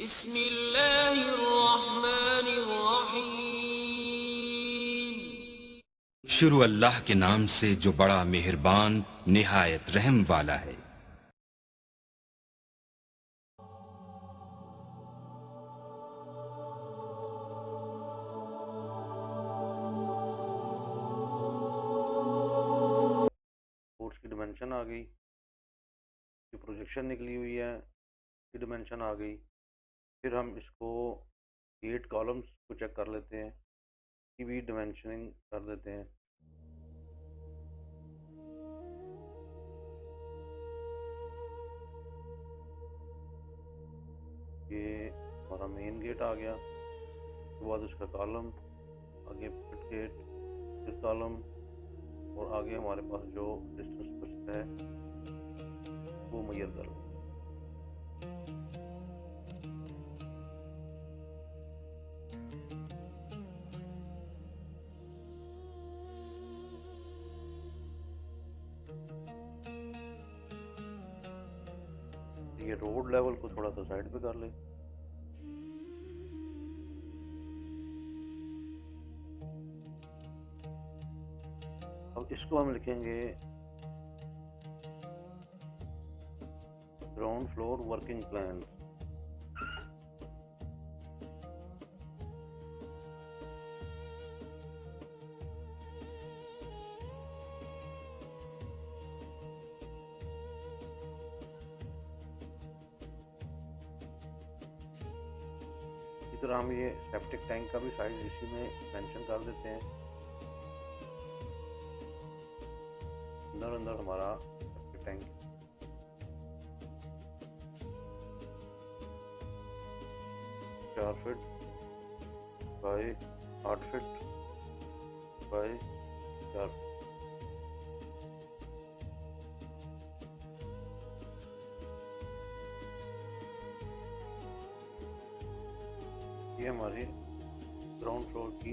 बिस्मिल्लाहिर्रहमानिर्रहीम। शुरू अल्लाह के नाम से जो बड़ा मेहरबान निहायत रहम वाला है। कोर्स की डिमेंशन आ गई, की प्रोजेक्शन निकली हुई है, की डिमेंशन आ गई। फिर हम इसको 8 कॉलम्स को चेक कर लेते हैं, की भी डिमेंशनिंग कर देते हैं। ये हमारा मेन गेट आ गया, उसके बाद उसका कॉलम, आगे पिट गेट, फिर कॉलम, और आगे हमारे पास जो डिस्टेंस बचता है वो मेजर कर लें। ये रोड लेवल को थोड़ा सा साइड पे कर ले। अब इसको हम लिखेंगे ग्राउंड फ्लोर वर्किंग प्लान। इसी तरह हम ये सेप्टिक टैंक का भी साइज इसी में मेंशन कर देते हैं। अंदर अंदर हमारा septic tank 4 feet by 8 feet by 4 feet. ये हमारी ग्राउंड फ्लोर की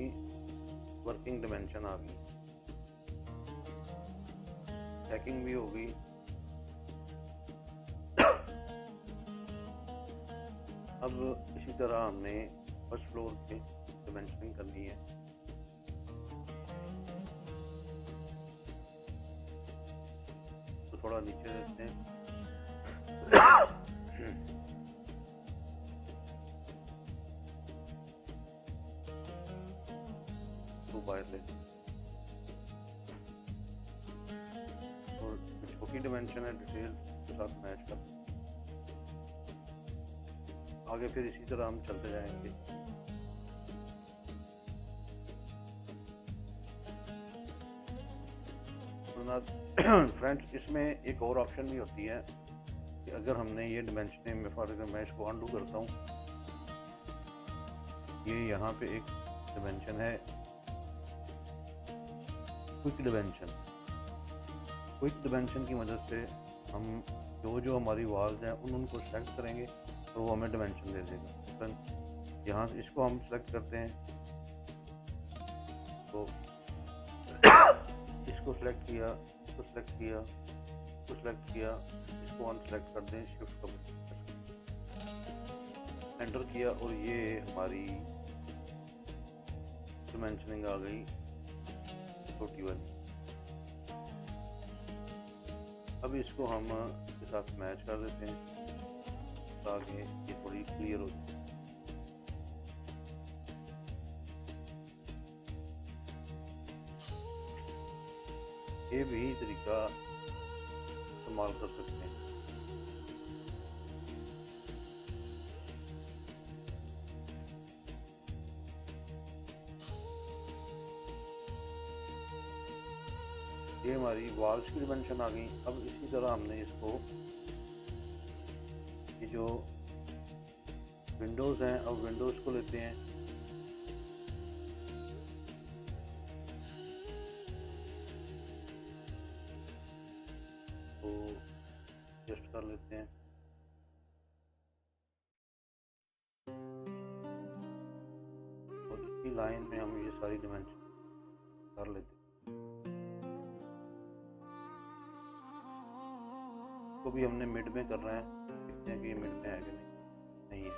वर्किंग डिमेंशन आ गई, चेकिंग भी हो गई। अब इसी तरह हमने फर्स्ट फ्लोर पे डिमेंशनिंग करनी है। तो थोड़ा नीचे देते हैं। तो बाहर ले, और छोटी डिमेंशन है डिटेल के साथ मैच कर। आगे फिर इसी तरह हम चलते जाएंगे। फ्रेंड्स, इसमें एक और ऑप्शन भी होती है कि अगर हमने ये डिमेंशनिंग में, फॉर एग्जाम्पल मैं इसको अनडू करता हूँ, ये यहाँ पे एक डिमेंशन है क्विक डिमेंशन। क्विक डिमेंशन की मदद से हम जो हमारी वाल्स हैं उनको सेलेक्ट करेंगे तो वो हमें डिमेंशन दे देगा। यहाँ से इसको हम सेलेक्ट करते हैं, तो इसको सेलेक्ट किया, इसको सेलेक्ट किया, इसको सेलेक्ट किया, इसको अनसेलेक्ट कर दें, शिफ्ट का एंटर किया, और ये हमारी डिमेंशनिंग आ गई छोटी वाली। अब इसको हम इसके साथ मैच कर देते हैं ताकि ये थोड़ी क्लियर हो जाए। ये भी तरीका इस्तेमाल कर सकते हैं। ये हमारी वॉल्स की डिमेंशन आ गई। अब इसी तरह हमने इसको, ये जो विंडोज़ हैं, अब विंडोज़ को लेते हैं, तो एडजस्ट कर लेते हैं। और इसी लाइन में हम ये सारी डिमेंशन कर लेते हैं। को भी हमने मिड में करना है, देखते हैं कि ये मिड में है कि नहीं है।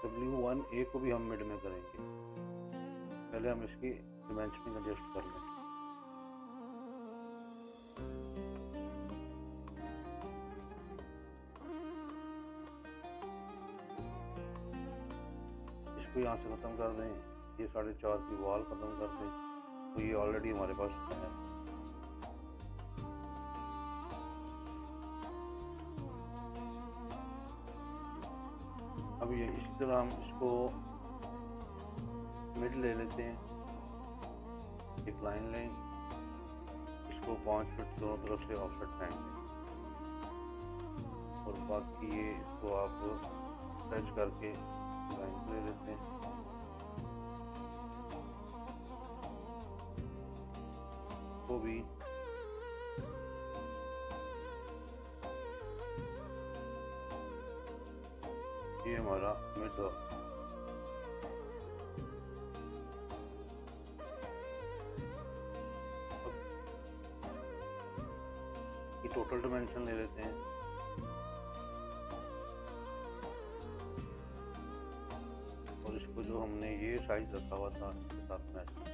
W1A को भी हम मिड में करेंगे। पहले हम इसकी डिमेंशनिंग एडजस्ट कर लें। इसको यहाँ से ख़त्म कर दें, ये 4.5 की वॉल ख़त्म कर दें, तो ये ऑलरेडी हमारे पास है। अब ये इसी तरह हम इसको मिड ले लेते हैं, एक लाइन लें, इसको 5 फीट दोनों तरफ से ऑफसेट फेंक दें और बाकी ये इसको आप टच करके लाइन ले लेते हैं। वो भी ये हमारा मिड की टोटल डिमेंशन ले लेते हैं। और इसको जो हमने ये साइज रखा हुआ था इसके साथ मैच कर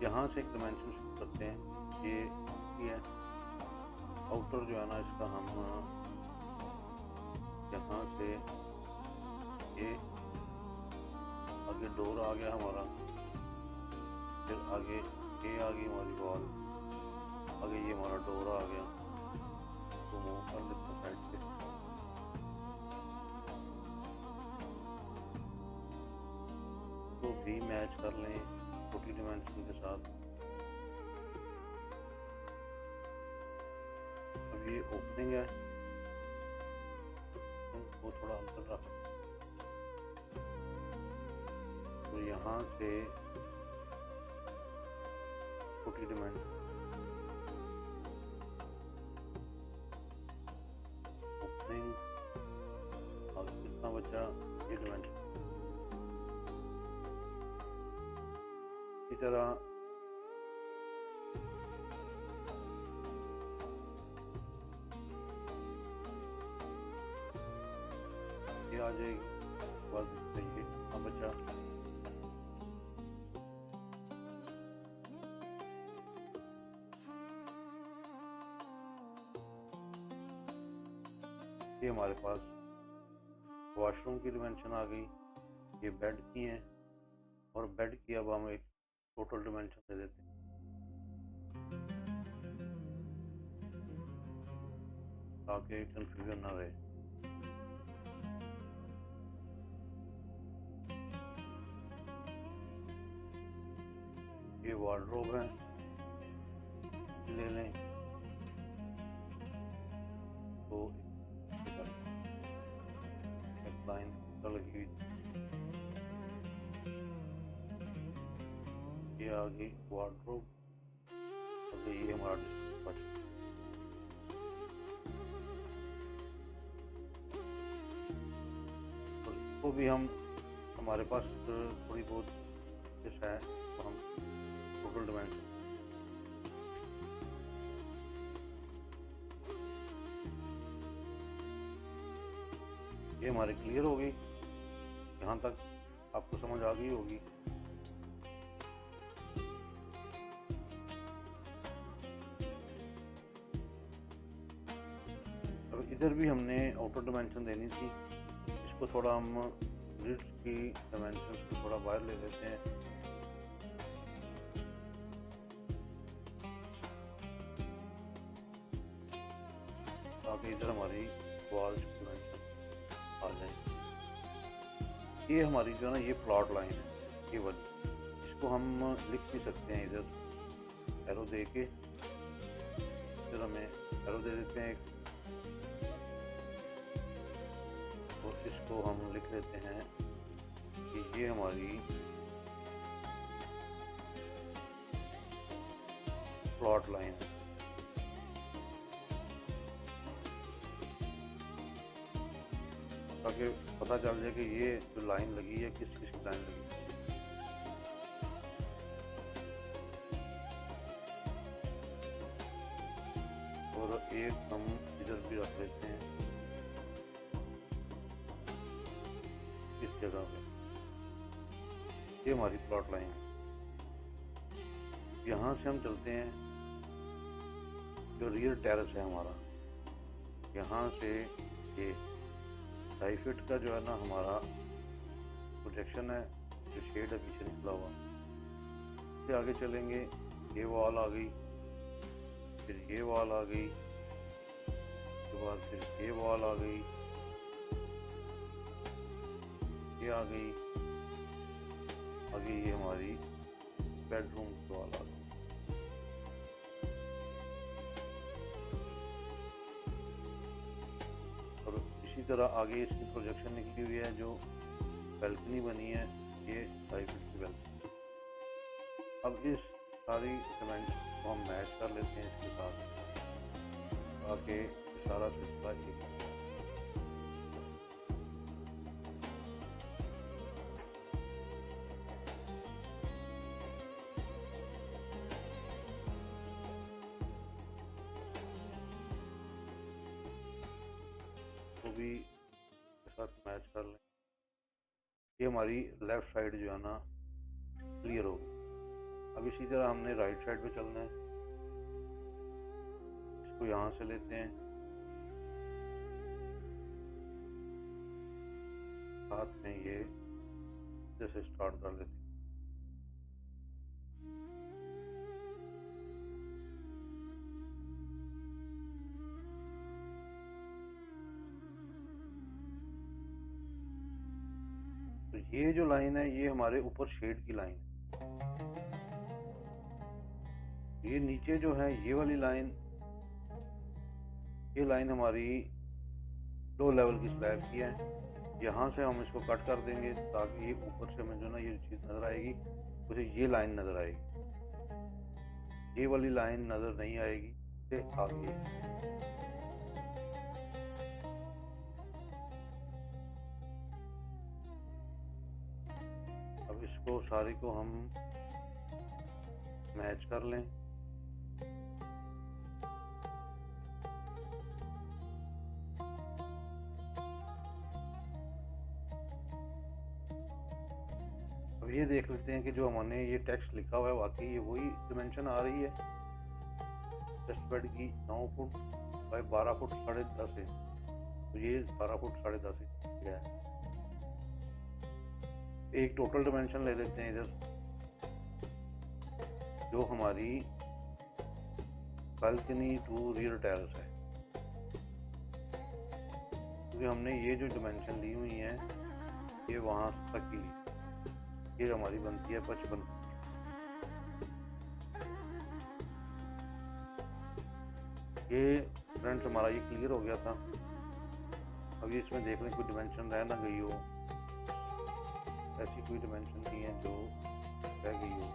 यहाँ से एक डिमेंशन शुरू करते हैं। ये है आउटर जो है ना, इसका हम यहाँ से ये आगे डोर आ गया हमारा, फिर आगे ये आ गई हमारी वॉल, आगे ये हमारा डोर आ गया, तो मूव कर लेते हैं साइड से। तो भी मैच कर लें छोटी डिमेंशन के साथ। अब ये ओपनिंग है, वो थोड़ा अंदर रख, तो यहाँ से छोटी डिमेंशन ओपनिंग और कितना बचा ये डिमेंशन। इसी तरह ये आ जाएगी, बस ये बचा। ये हमारे पास वॉशरूम की डिमेंशन आ गई, ये बेड की है, और बेड की अब हम एक टोटल डिमेंशन दे देते हैं। ताकि कंफ्यूजन ना रहे। ये वार्डरोब है, ले लें, तो एक लाइन लगी हुई, ये आ गई वार्डरोब, और ये हमारा बच। तो इसको भी हम, हमारे पास थोड़ी बहुत जैसा है, तो हम टोटल डिमेंशन ये हमारी क्लियर हो गई। यहाँ तक आपको समझ आ गई होगी। अब इधर भी हमने आउटर डिमेंशन देनी थी, इसको थोड़ा हम ग्रिड्स की डिमेंशन को थोड़ा बाहर ले लेते हैं। ताकि इधर हमारी वॉल डिमेंशन आ जाए। ये हमारी जो है ना, ये प्लॉट लाइन है, ये वाली, इसको हम लिख भी सकते हैं इधर एरो दे के। फिर हमें एरो दे देते हैं एक, और इसको हम लिख देते हैं कि ये हमारी प्लॉट लाइन है। ताकि पता चल जाए कि ये जो लाइन लगी है किस चीज़ की लाइन लगी है। और एक हम इधर भी रख लेते हैं इस जगह पे। ये हमारी प्लॉट लाइन है। यहाँ से हम चलते हैं, जो रियर टेरेस है हमारा, यहाँ से ये 2.5 फीट का जो है ना हमारा प्रोजेक्शन है, जो शेड है पीछे निकला हुआ। इससे आगे चलेंगे, ये वॉल आ गई, फिर ये वॉल आ गई, उसके बाद फिर ये वॉल आ गई, ये आ गई, आगे ये हमारी बेडरूम की वॉल आ गई। और इसी तरह आगे इसकी प्रोजेक्शन निकली हुई है, जो बैल्कनी बनी है, ये 2.5 फीट की बैल्कनी। अब इस सारी डायमेंशन को हम मैच कर लेते हैं इसके साथ, ताकि सारा सिलसिला एक को भी के साथ मैच कर लें। ये हमारी लेफ्ट साइड जो है ना क्लियर होगी। अब इसी तरह हमने राइट साइड पे चलना है। इसको यहाँ से लेते हैं, साथ में ये जैसे स्टार्ट कर लेते हैं। तो ये जो लाइन है ये हमारे ऊपर शेड की लाइन है। ये नीचे जो है ये वाली लाइन, ये लाइन हमारी लो लेवल की स्लैब की है। यहाँ से हम इसको कट कर देंगे ताकि ये ऊपर से हमें जो ना ये चीज़ नज़र आएगी, उसे ये लाइन नज़र आएगी। ये वाली लाइन नज़र नहीं आएगी, से आगे। अब इसको सारी को हम मैच कर लें। अब ये देख लेते हैं कि जो हमने ये टेक्स्ट लिखा हुआ है वाकई ये वही डिमेंशन आ रही है। टेस्ट बेड की 9 फुट बाय 12 फुट 10.5 इंच, तो ये 12 फुट 10.5 इंच है। एक टोटल डिमेंशन ले लेते हैं इधर, जो हमारी बालकनी टू रियर टेरेस है, क्योंकि हमने ये जो डिमेंशन ली हुई है ये वहाँ तक की ली। ये हमारी बनती है 55। ये फ्रंट हमारा ये क्लियर हो गया था। अब ये इसमें देख लें कोई डिमेंशन रह ना गई हो, ऐसी कोई डिमेंशन नहीं है जो रह गई हो।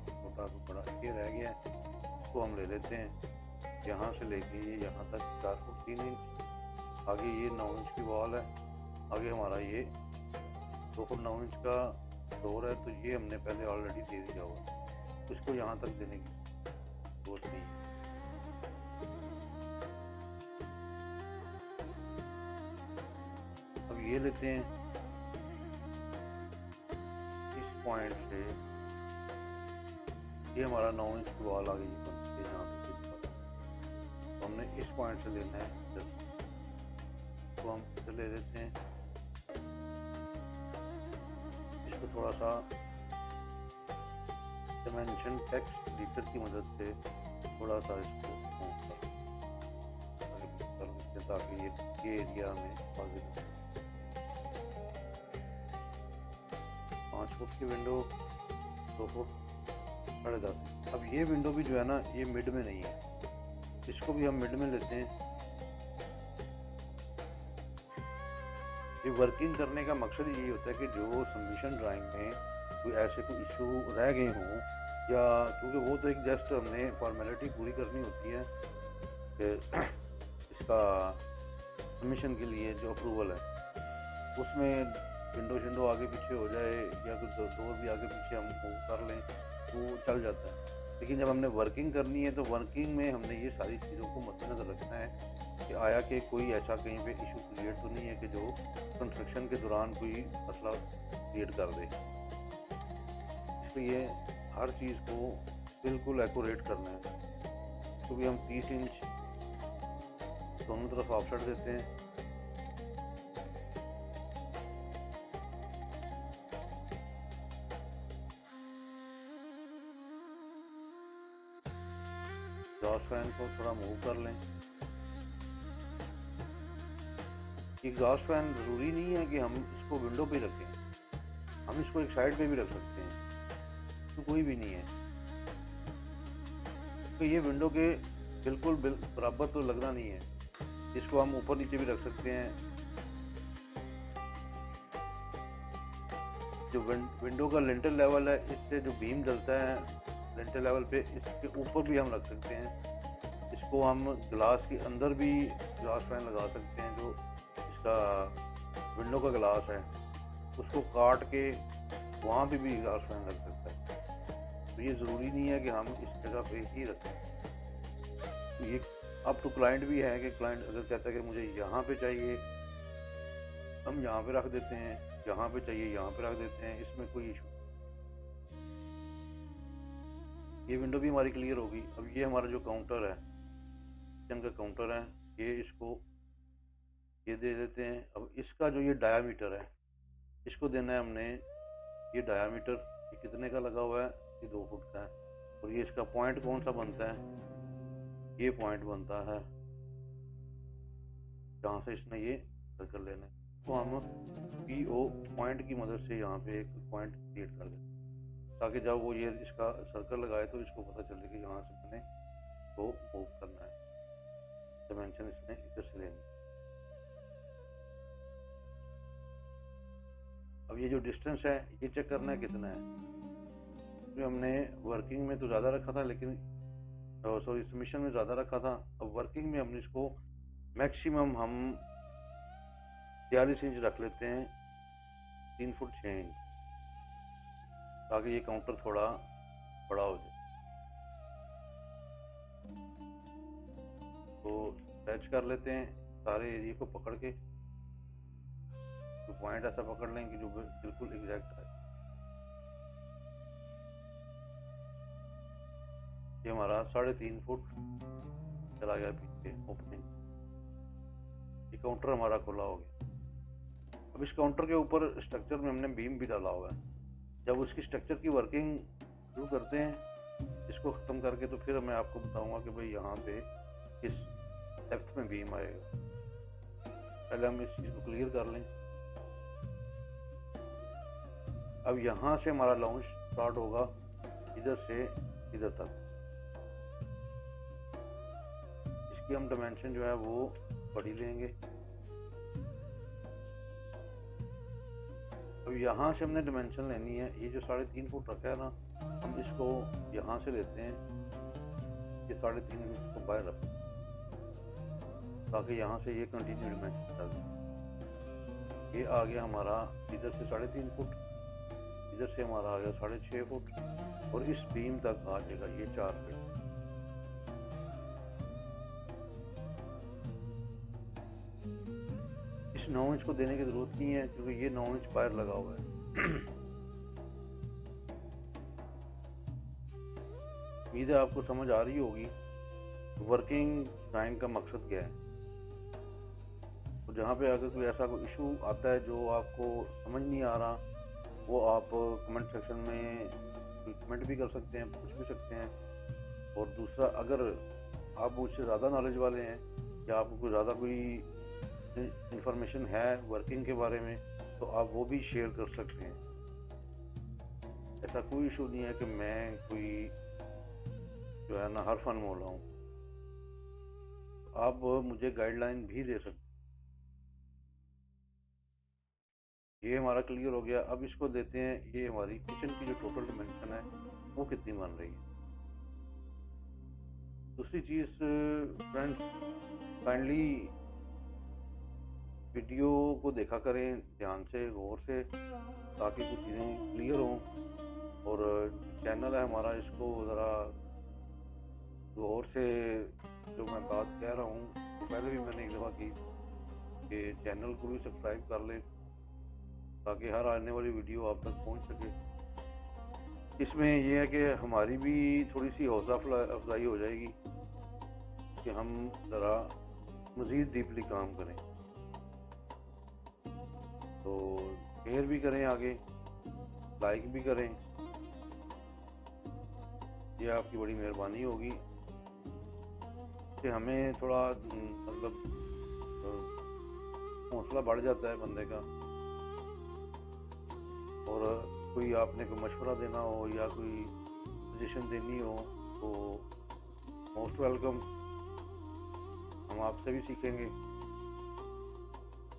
छोटा तो बड़ा ये रह गया है, इसको हम ले लेते हैं। यहाँ से लेके ये यहाँ तक 4 फुट 3 इंच, आगे ये 9 इंच की वॉल है, आगे हमारा ये 2 फुट 9 इंच का डोर है, तो ये हमने पहले ऑलरेडी दे दिया हुआ, तो इसको यहाँ तक देने की जरूरत नहीं है। अब ये लेते हैं, इस पॉइंट से ये हमारा 9 इंच की वॉल आ गई है यहाँ पे, तो हमने इस पॉइंट से लेना है इधर, तो हम इधर ले लेते हैं। इसको थोड़ा सा डायमेंशन टेक्स्ट एडिटर की मदद से थोड़ा सा इसको कर लेते हैं ताकि ये एरिया में 5 फुट की विंडो, 2 फुट 10.5। अब ये विंडो भी जो है ना ये मिड में नहीं है, इसको भी हम मिड में लेते हैं। ये वर्किंग करने का मकसद यही होता है कि जो सबमिशन ड्राइंग में कोई ऐसे कोई इशू रह गए हों, या क्योंकि वो तो एक जस्ट हमने फॉर्मेलिटी पूरी करनी होती है कि इसका सबमिशन के लिए जो अप्रूवल है उसमें विंडो शिंडो आगे पीछे हो जाए या कुछ डोर भी आगे पीछे हम मूव कर लें तो चल जाता है। लेकिन जब हमने वर्किंग करनी है तो वर्किंग में हमने ये सारी चीज़ों को मद्देनज़र रखना है कि आया कि कोई ऐसा कहीं पे इशू क्रिएट तो नहीं है कि जो कंस्ट्रक्शन के दौरान कोई मसला क्रिएट कर दे। इसलिए हर चीज़ को बिल्कुल एक्यूरेट करना है। तो भी हम 30 इंच दोनों तरफ ऑफसेट देते हैं। एग्जॉस्ट फैन को थोड़ा मूव कर लें। एग्जॉस्ट फैन ज़रूरी नहीं है कि हम इसको विंडो पे रखें, हम इसको एक साइड पे भी रख सकते हैं, तो कोई भी नहीं है। तो ये विंडो के बिल्कुल बराबर तो लगना नहीं है, इसको हम ऊपर नीचे भी रख सकते हैं। जो विंडो का लिंटर लेवल है, इससे जो बीम डलता है लिंटर लेवल पे, इसके ऊपर भी हम रख सकते हैं। इसको हम ग्लास के अंदर भी ग्लास फैन लगा सकते हैं। जो इसका विंडो का ग्लास है उसको काट के वहाँ पे भी ग्लास फैन लग सकता है। तो ये ज़रूरी नहीं है कि हम इस जगह पे ही रखें। तो ये अब तो क्लाइंट भी है कि क्लाइंट अगर कहता है कि मुझे यहाँ पे चाहिए, हम यहाँ पे रख देते हैं, यहाँ पे चाहिए यहाँ पे रख देते हैं, इसमें कोई इशू। ये विंडो भी हमारी क्लियर होगी। अब ये हमारा जो काउंटर है, किचन का काउंटर है, ये इसको ये दे देते हैं। अब इसका जो ये डायामीटर है, इसको देना है हमने। ये डायामीटर ये कितने का लगा हुआ है, ये 2 फुट का है। और ये इसका पॉइंट कौन सा बनता है, ये पॉइंट बनता है जहाँ से इसने ये सर्कल लेना है। तो हम PO पॉइंट की मदद से यहाँ पे एक पॉइंट क्रिएट कर देते हैं, ताकि जब वो ये इसका सर्कल लगाए तो इसको पता चले कि यहाँ से मैंने वो मूव करना है, डायमेंशन इसने इधर से लेनी। अब ये जो डिस्टेंस है ये चेक करना है कितना है। जो हमने वर्किंग में तो ज़्यादा रखा था, लेकिन सॉरी सबमिशन में ज़्यादा रखा था। अब वर्किंग में हमने इसको मैक्सिमम हम 42 इंच रख लेते हैं, 3 फुट 6 इंच, ताकि ये काउंटर थोड़ा बड़ा हो जाए। तो टच कर लेते हैं सारे एरिया को पकड़ के, तो पॉइंट ऐसा पकड़ लें कि जो बिल्कुल एग्जैक्ट है। ये हमारा 3.5 फुट चला गया पीछे ओपनिंग। ये काउंटर हमारा खुला हो गया। अब इस काउंटर के ऊपर स्ट्रक्चर में हमने बीम भी डाला हुआ है। जब उसकी स्ट्रक्चर की वर्किंग शुरू करते हैं इसको ख़त्म करके, तो फिर मैं आपको बताऊंगा कि भाई यहाँ पे किस डेप्थ में बीम आएगा। पहले हम इस चीज़ को क्लियर कर लें। अब यहाँ से हमारा लॉन्च स्टार्ट होगा, इधर से इधर तक। इसकी हम डायमेंशन जो है वो बड़ी लेंगे। अब यहाँ से हमने डायमेंशन लेनी है। ये जो 3.5 फुट रखा है ना, हम इसको यहाँ से लेते हैं, ये 3.5 फुट को बाहर रखें, ताकि यहाँ से ये कंटिन्यू डायमेंशन चल। ये आ गया हमारा इधर से 3.5 फुट, इधर से हमारा आ गया 6.5 फुट, और इस बीम तक आ जाएगा ये 4 फीट। इस 9 इंच को देने की जरूरत नहीं है, क्योंकि ये 9 इंच बाहर लगा हुआ है। उम्मीद है आपको समझ आ रही होगी वर्किंग ड्राइंग का मकसद क्या है। तो जहाँ पे अगर कोई ऐसा कोई इशू आता है जो आपको समझ नहीं आ रहा, वो आप कमेंट सेक्शन में कमेंट भी कर सकते हैं, पूछ भी सकते हैं। और दूसरा, अगर आप मुझसे ज़्यादा नॉलेज वाले हैं या आपको ज़्यादा कोई इंफॉर्मेशन है वर्किंग के बारे में, तो आप वो भी शेयर कर सकते हैं। ऐसा कोई इशू नहीं है कि मैं कोई जो है ना हर फन मोल हूँ। आप मुझे गाइडलाइन भी दे सकते हैं। ये हमारा क्लियर हो गया। अब इसको देते हैं, ये हमारी किचन की जो टोटल डायमेंशन है वो कितनी बन रही है। दूसरी चीज़ फ्रेंड्स, काइंडली वीडियो को देखा करें ध्यान से, गौर से, ताकि कुछ चीज़ें क्लियर हों। और चैनल है हमारा, इसको ज़रा गौर से, जो मैं बात कह रहा हूँ तो पहले भी मैंने एक दफ़ा की, कि चैनल को भी सब्सक्राइब कर लें ताकि हर आने वाली वीडियो आप तक पहुँच सके। इसमें ये है कि हमारी भी थोड़ी सी हौसला अफजाई हो जाएगी कि हम ज़रा मज़ीद डीपली काम करें। तो शेयर भी करें, आगे लाइक भी करें, ये आपकी बड़ी मेहरबानी होगी कि हमें थोड़ा मतलब हौसला बढ़ जाता है बंदे का। और कोई आपने कोई मशवरा देना हो या कोई सजेशन देनी हो तो मोस्ट वेलकम, हम आपसे भी सीखेंगे।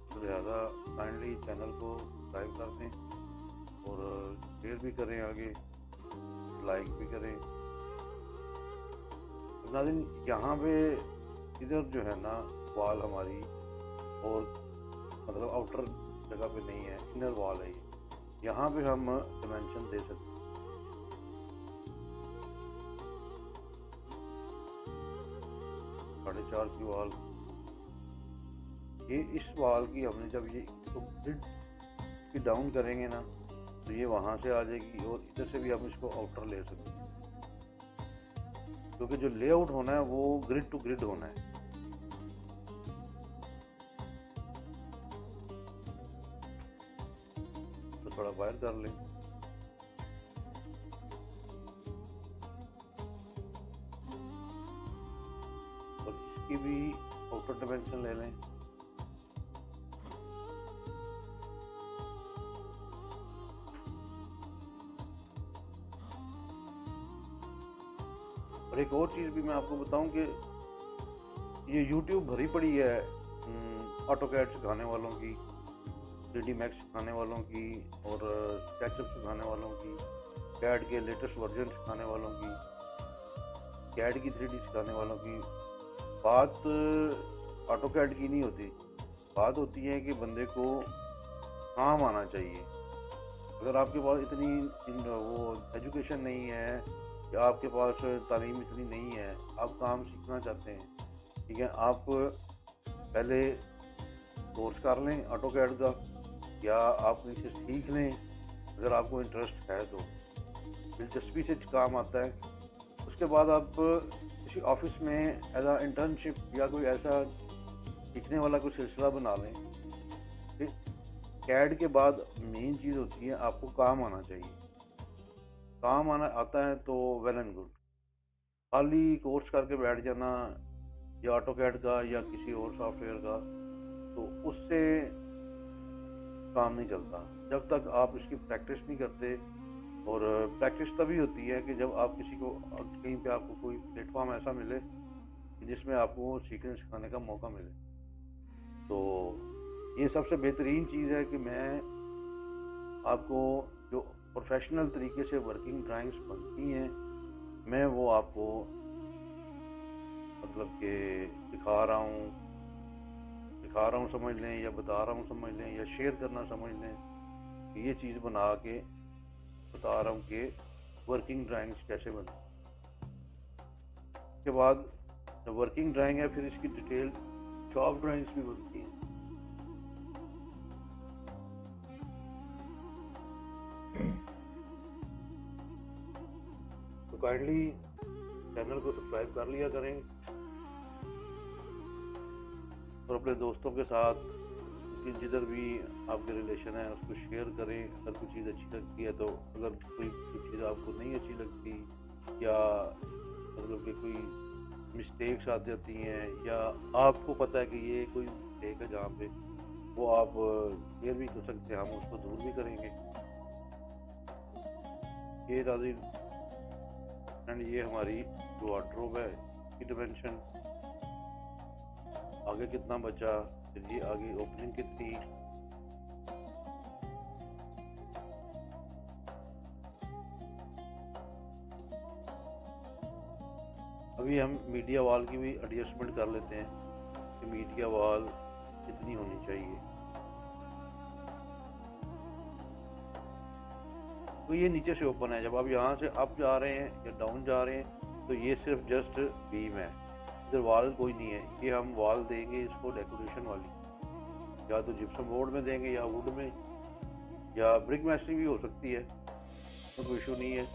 तो लिहाजा काइंडली चैनल को सब्सक्राइब कर दें और शेयर भी करें, आगे लाइक भी करें। नाज़रीन, यहाँ पे इधर जो है ना वॉल हमारी, और मतलब आउटर जगह पे नहीं है, इनर वॉल है ये। यहाँ पे हम डिमेंशन दे सकते हैं। 4.5 की वॉल, ये इस वॉल की हमने जब ये इसको ग्रिड की डाउन करेंगे ना तो ये वहाँ से आ जाएगी, और इधर से भी हम इसको आउटर ले सकते हैं, क्योंकि जो लेआउट होना है वो ग्रिड टू ग्रिड होना है। तो थोड़ा वायर कर लें। और इसकी भी आउटर डिमेंशन ले लें। और एक और चीज़ भी मैं आपको बताऊं कि ये YouTube भरी पड़ी है ऑटोकैड सिखाने वालों की, 3D मैक्स सिखाने वालों की, और स्केचअप सिखाने वालों की, कैड के लेटेस्ट वर्जन सिखाने वालों की, कैड की 3D सिखाने वालों की। बात ऑटोकैड की नहीं होती, बात होती है कि बंदे को काम आना चाहिए। अगर आपके पास इतनी वो एजुकेशन नहीं है, या आपके पास तालीम इतनी नहीं है, आप काम सीखना चाहते हैं, ठीक है, आप पहले कोर्स कर लें ऑटोकैड का, या आप इसे सीख लें अगर आपको इंटरेस्ट है तो, दिलचस्पी से काम आता है। उसके बाद आप किसी ऑफिस में एज आ इंटर्नशिप या कोई ऐसा सीखने वाला कोई सिलसिला बना लें। कैड के बाद मेन चीज़ होती है आपको काम आना चाहिए। काम आता है तो वेल एंड गुड। खाली कोर्स करके बैठ जाना या ऑटोकैड का या किसी और सॉफ्टवेयर का, तो उससे काम नहीं चलता जब तक आप इसकी प्रैक्टिस नहीं करते। और प्रैक्टिस तभी होती है कि जब आप किसी को कहीं पे आपको कोई प्लेटफॉर्म ऐसा मिले जिसमें आपको सीखने सिखाने का मौका मिले। तो ये सबसे बेहतरीन चीज़ है कि मैं आपको जो प्रोफेशनल तरीके से वर्किंग ड्राइंग्स बनती हैं, मैं वो आपको मतलब कि सिखा रहा हूँ समझ लें, या बता रहा हूँ समझ लें, या शेयर करना समझ लें कि ये चीज़ बना के बता रहा हूँ कि वर्किंग ड्राइंग्स कैसे बनती हैं। उसके बाद जब वर्किंग ड्राइंग है फिर इसकी डिटेल शॉप ड्राइंग्स भी बनती हैं। तो काइंडली चैनल को सब्सक्राइब कर लिया करें और अपने दोस्तों के साथ जिधर भी आपके रिलेशन है उसको शेयर करें। अगर कोई चीज़ अच्छी लगती है तो, अगर कोई चीज़ आपको नहीं अच्छी लगती, या मतलब कि कोई मिस्टेक्स आ जाती हैं, या आपको पता है कि ये कोई मिस्टेक है जहाँ पे, वो आप शेयर भी कर सकते हैं, हम उसको दूर भी करेंगे। ये नाज़रीन, एंड ये हमारी जो वार्डरोब है इसकी डिमेंशन, आगे कितना बचा, फिर ये आगे ओपनिंग कितनी, अभी हम मीडिया वॉल की भी एडजस्टमेंट कर लेते हैं कि मीडिया वॉल इतनी होनी चाहिए। तो ये नीचे से ओपन है, जब आप यहाँ से अप जा रहे हैं या डाउन जा रहे हैं तो ये सिर्फ जस्ट बीम है, इधर वॉल कोई नहीं है। ये हम वॉल देंगे इसको डेकोरेशन वाली, या तो जिप्सम बोर्ड में देंगे या वुड में, या ब्रिक मैस्ट्री भी हो सकती है, तो कोई इशू नहीं है।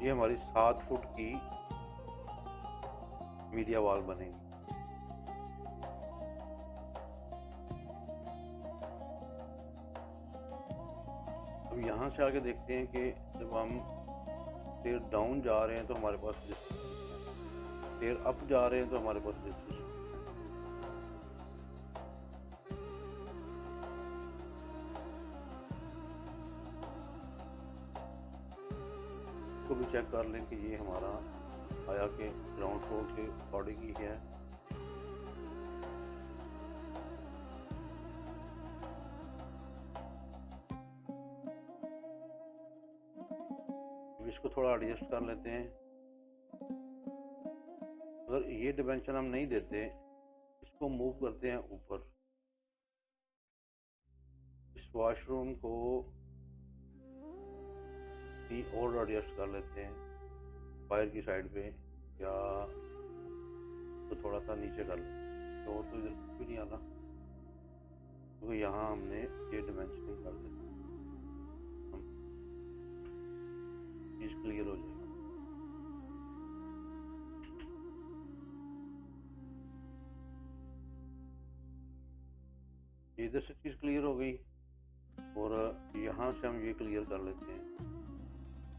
ये हमारी 7 फुट की मीडिया वॉल बनेगी। अब यहाँ से आगे देखते हैं कि जब हम स्टेयर डाउन जा रहे हैं तो हमारे पास स्टेयर अप जा रहे हैं तो हमारे पास इसको भी चेक कर लें कि ये हमारा आया कि ग्राउंड फ्लोर के अकॉर्डिंग ही है। इसको थोड़ा एडजस्ट कर लेते हैं। अगर ये डिमेंशन हम नहीं देते, इसको मूव करते हैं ऊपर, इस वॉशरूम को भी और एडजस्ट कर लेते हैं बाहर की साइड पे, या तो थोड़ा सा नीचे कर लेते हैं, तो इधर कुछ भी नहीं आना, तो यहाँ हमने ये डिमेंशनिंग कर देते हैं, चीज क्लियर हो जाएगी। इधर से चीज क्लियर हो गई, और यहाँ से हम ये क्लियर कर लेते हैं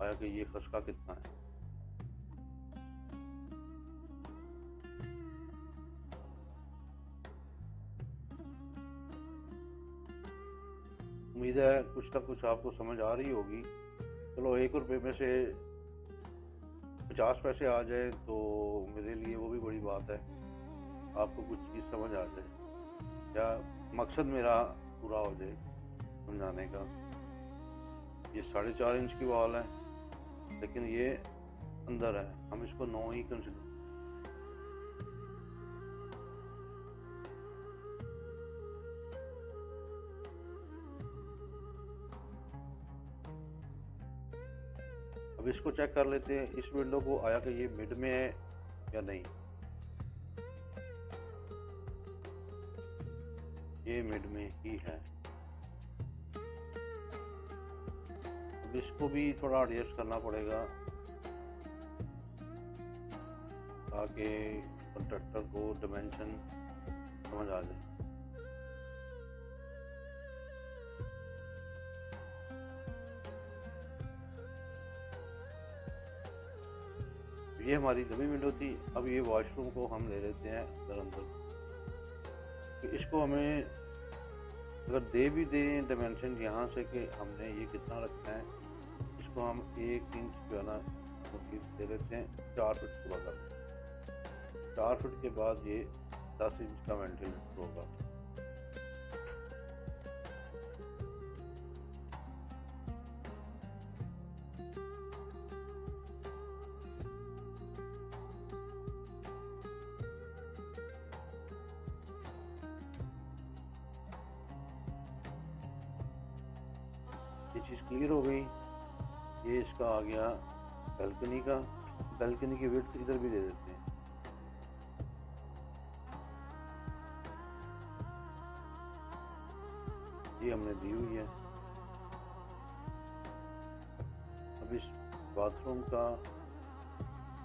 आया कि ये खसका कितना है। उम्मीद है कुछ ना कुछ आपको समझ आ रही होगी। चलो 1 रुपये में से 50 पैसे आ जाए तो मेरे लिए वो भी बड़ी बात है, आपको कुछ चीज़ समझ आ जाए, या मकसद मेरा पूरा हो जाए समझाने का। ये 4.5 इंच की वॉल है, लेकिन ये अंदर है, हम इसको 9 ही कंसिडर। अब इसको चेक कर लेते हैं, इस विंडो को आया कि ये मिड में है या नहीं। ये मिड में ही है। अब इसको भी थोड़ा एडजस्ट करना पड़ेगा ताकि कंट्रैक्टर को डिमेंशन समझ आ जाए। ये हमारी डमी विंडो थी। अब ये वॉशरूम को हम ले लेते हैं अंदर। तो इसको हमें अगर दे भी दें डायमेंशन यहाँ से कि हमने ये कितना रखना है, इसको हम 1 इंच जो है ना दे देते हैं, 4 फुट पूरा कर। 4 फुट के बाद ये 10 इंच का वेंटिलेटर होगा। ये चीज़ क्लियर हो गई। ये इसका आ गया बैल्कनी का। बैल्कनी की विड्थ इधर भी दे देते हैं। ये हमने दी हुई है। अब इस बाथरूम का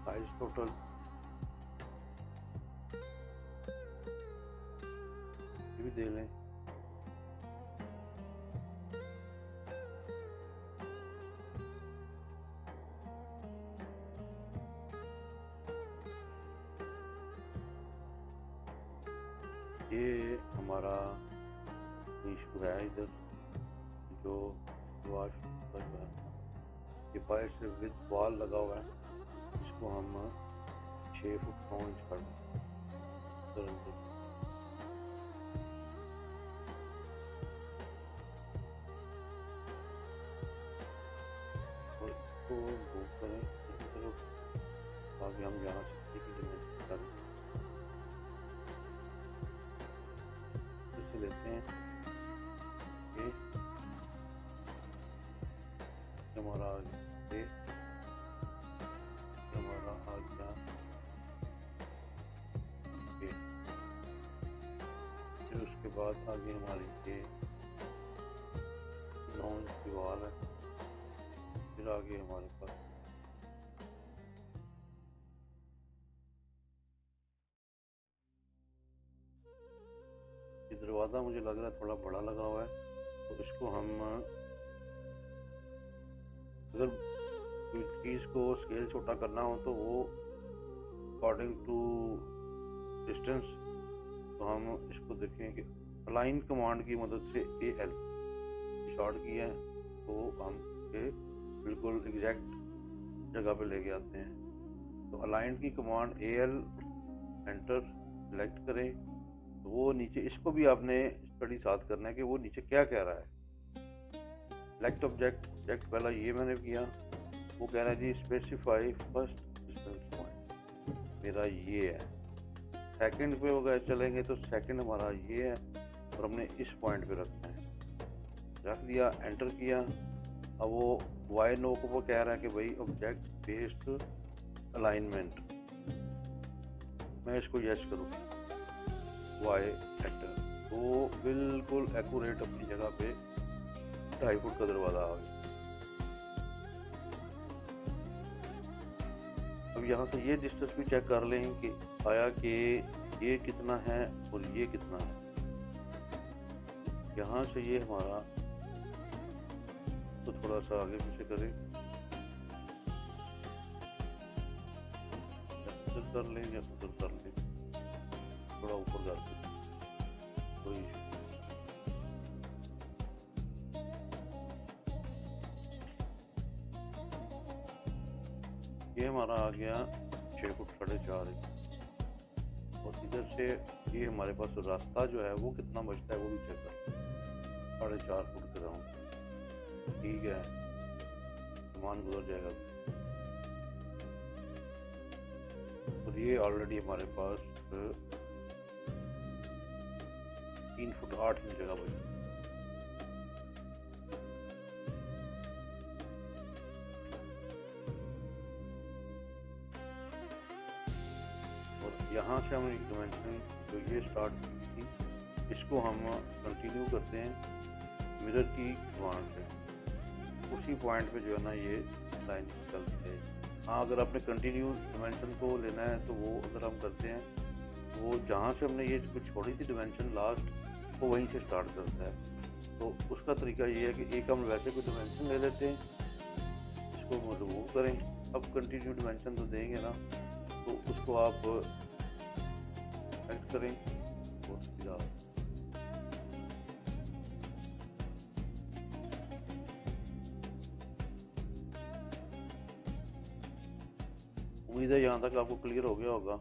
साइज टोटल ये भी दे लें। ये हमारा इशू है इधर जो वाश पर ये बाहर से विद वॉल लगा हुआ है, इसको हम 6 फुट 9 इंच कर दें। और इसको मूव करें इसी तरफ उसके बाद आगे हमारी ये 9 इंच की वॉल है। फिर आगे हमारे पास ये दरवाज़ा मुझे लग रहा है थोड़ा बड़ा लगा हुआ है, तो इसको हम अगर कोई चीज़ को स्केल छोटा करना हो तो वो अकॉर्डिंग टू डिस्टेंस, तो हम इसको देखें कि अलाइन कमांड की मदद से AL शॉर्ट किया है तो हम इसके बिल्कुल एग्जैक्ट जगह पे लेके आते हैं। तो अलाइन की कमांड AL एंटर सेलेक्ट करें, तो वो नीचे इसको भी आपने स्टडी साथ करना है कि वो नीचे क्या कह रहा है। सेलेक्ट ऑब्जेक्ट पहला ये मैंने किया, वो कह रहा है जी स्पेसिफाई फर्स्ट डिस्टेंस पॉइंट, मेरा ये है। सेकंड पे अगर चलेंगे तो सेकंड हमारा ये है और हमने इस पॉइंट पे रखना है। रख दिया, एंटर किया। अब वो वाई नो को वो कह रहा है कि भाई ऑब्जेक्ट बेस्ड अलाइनमेंट, मैं इसको यस करूँ, वाई एंटर, तो बिल्कुल एक्यूरेट अपनी जगह पे 2.5 फुट का दरवाज़ा आ गया। अब यहाँ से ये डिस्टेंस भी चेक कर लें कि आया कि ये कितना है और ये कितना है। यहाँ से ये हमारा तो थोड़ा सा आगे पीछे करें, इधर कर लें या उधर कर लें, थोड़ा ऊपर कर दें, कोई ये हमारा आ गया 6 फुट 4.5 इंच। और इधर से ये हमारे पास रास्ता जो है वो कितना बचता है वो भी चेक कर, 4.5 फुट के राउंड, ठीक है, सामान गुजर जाएगा। और ये ऑलरेडी हमारे पास 3 फुट 8 इंच जगह बची। और यहाँ से हम एक डिमेंशन जो ये स्टार्ट की थी, इसको हम कंटिन्यू करते हैं मिरर की कमांड से। उसी पॉइंट पे जो है ना ये लाइन चलती है। हाँ, अगर आपने कंटिन्यू डिमेंशन को लेना है तो वो अगर हम करते हैं तो वो जहाँ से हमने ये कुछ छोड़ी थी डिमेंशन लास्ट, वो वहीं से स्टार्ट करता है। तो उसका तरीका ये है कि एक हम वैसे कोई डिमेंशन ले लेते हैं, इसको रिमूव करें। अब कंटिन्यू डिमेंशन तो देंगे ना, तो उसको आप सेलेक्ट करें और सीधा उम्मीद है यहाँ तक आपको क्लियर हो गया होगा।